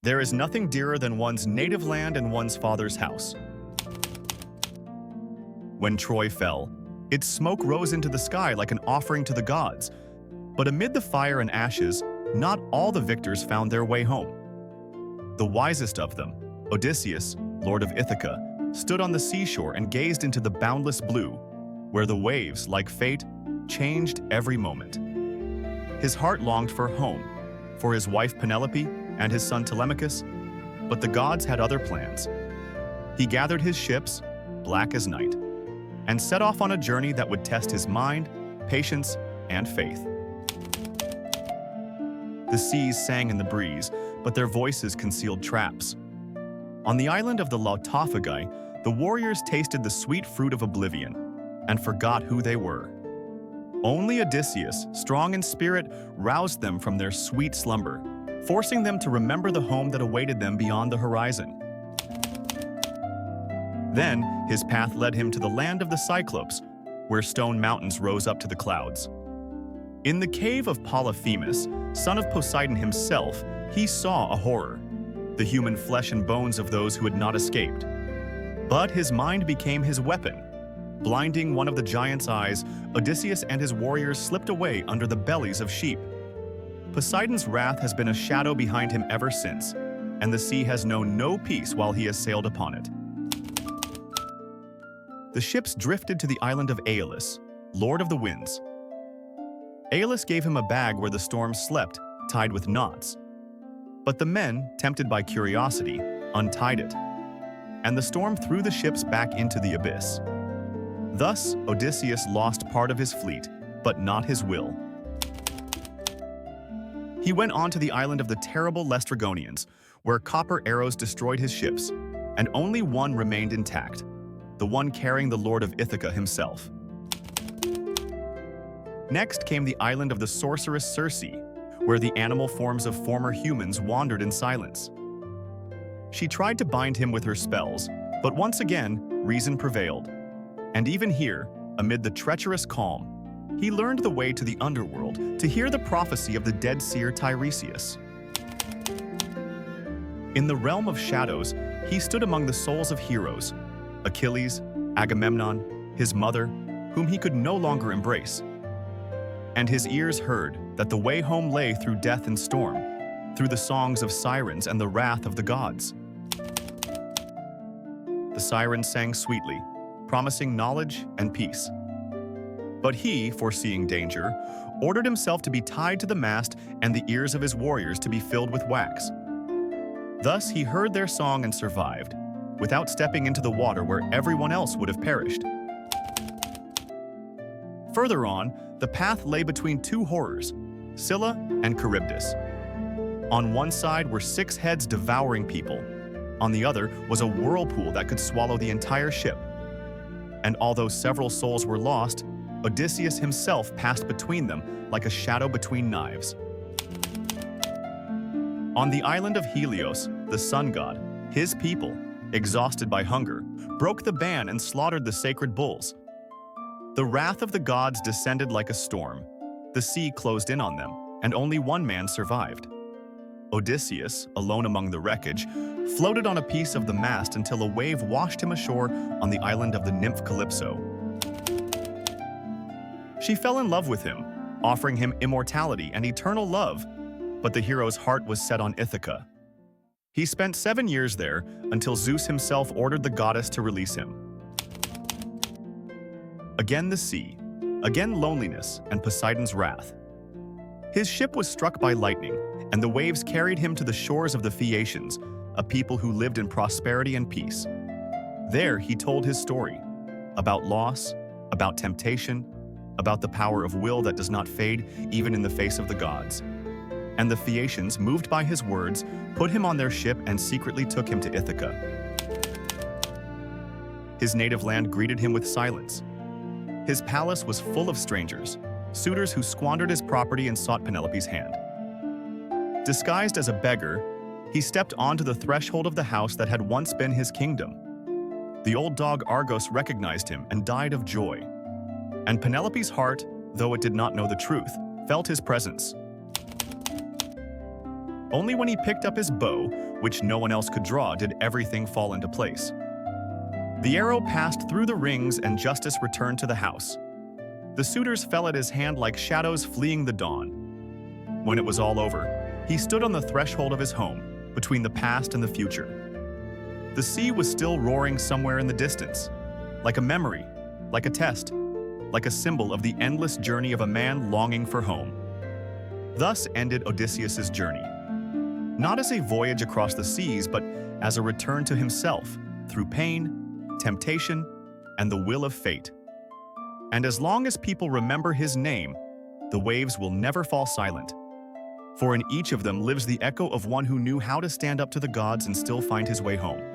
There is nothing dearer than one's native land and one's father's house. When Troy fell, its smoke rose into the sky like an offering to the gods. But amid the fire and ashes, not all the victors found their way home. The wisest of them, Odysseus, Lord of Ithaca, stood on the seashore and gazed into the boundless blue, where the waves, like fate, changed every moment. His heart longed for home, for his wife Penelope and his son Telemachus, but the gods had other plans. He gathered his ships, black as night, and set off on a journey that would test his mind, patience, and faith. The seas sang in the breeze, but their voices concealed traps. On the island of the Lautophagi, the warriors tasted the sweet fruit of oblivion and forgot who they were. Only Odysseus, strong in spirit, roused them from their sweet slumber, forcing them to remember the home that awaited them beyond the horizon. Then, his path led him to the land of the Cyclopes, where stone mountains rose up to the clouds. In the cave of Polyphemus, son of Poseidon himself, he saw a horror, the human flesh and bones of those who had not escaped. But his mind became his weapon. Blinding one of the giant's eyes, Odysseus and his warriors slipped away under the bellies of sheep. Poseidon's wrath has been a shadow behind him ever since, and the sea has known no peace while he has sailed upon it. The ships drifted to the island of Aeolus, Lord of the Winds. Aeolus gave him a bag where the storm slept, tied with knots. But the men, tempted by curiosity, untied it, and the storm threw the ships back into the abyss. Thus, Odysseus lost part of his fleet, but not his will. He went on to the island of the terrible Laestrygonians, where copper arrows destroyed his ships, and only one remained intact, the one carrying the Lord of Ithaca himself. Next came the island of the sorceress Circe, where the animal forms of former humans wandered in silence. She tried to bind him with her spells, but once again, reason prevailed. And even here, amid the treacherous calm, he learned the way to the underworld to hear the prophecy of the dead seer Tiresias. In the realm of shadows, he stood among the souls of heroes, Achilles, Agamemnon, his mother, whom he could no longer embrace. And his ears heard that the way home lay through death and storm, through the songs of sirens and the wrath of the gods. The sirens sang sweetly, promising knowledge and peace. But he, foreseeing danger, ordered himself to be tied to the mast and the ears of his warriors to be filled with wax. Thus he heard their song and survived, without stepping into the water where everyone else would have perished. Further on, the path lay between two horrors, Scylla and Charybdis. On one side were 6 heads devouring people. On the other was a whirlpool that could swallow the entire ship. And although several souls were lost, Odysseus himself passed between them like a shadow between knives. On the island of Helios, the sun god, his people, exhausted by hunger, broke the ban and slaughtered the sacred bulls. The wrath of the gods descended like a storm. The sea closed in on them, and only one man survived. Odysseus, alone among the wreckage, floated on a piece of the mast until a wave washed him ashore on the island of the nymph Calypso. She fell in love with him, offering him immortality and eternal love, but the hero's heart was set on Ithaca. He spent 7 years there until Zeus himself ordered the goddess to release him. Again the sea, again loneliness and Poseidon's wrath. His ship was struck by lightning, and the waves carried him to the shores of the Phaeacians, a people who lived in prosperity and peace. There he told his story, about loss, about temptation, about the power of will that does not fade even in the face of the gods. And the Phaeacians, moved by his words, put him on their ship and secretly took him to Ithaca. His native land greeted him with silence. His palace was full of strangers, suitors who squandered his property and sought Penelope's hand. Disguised as a beggar, he stepped onto the threshold of the house that had once been his kingdom. The old dog Argos recognized him and died of joy. And Penelope's heart, though it did not know the truth, felt his presence. Only when he picked up his bow which no one else could draw, did everything fall into place. The arrow passed through the rings and justice returned to the house. The suitors fell at his hand like shadows fleeing the dawn. When it was all over, he stood on the threshold of his home, between the past and the future. The sea was still roaring somewhere in the distance, like a memory, like a test, like a symbol of the endless journey of a man longing for home. Thus ended Odysseus's journey, not as a voyage across the seas, but as a return to himself through pain, temptation, and the will of fate. And as long as people remember his name, the waves will never fall silent. For in each of them lives the echo of one who knew how to stand up to the gods and still find his way home.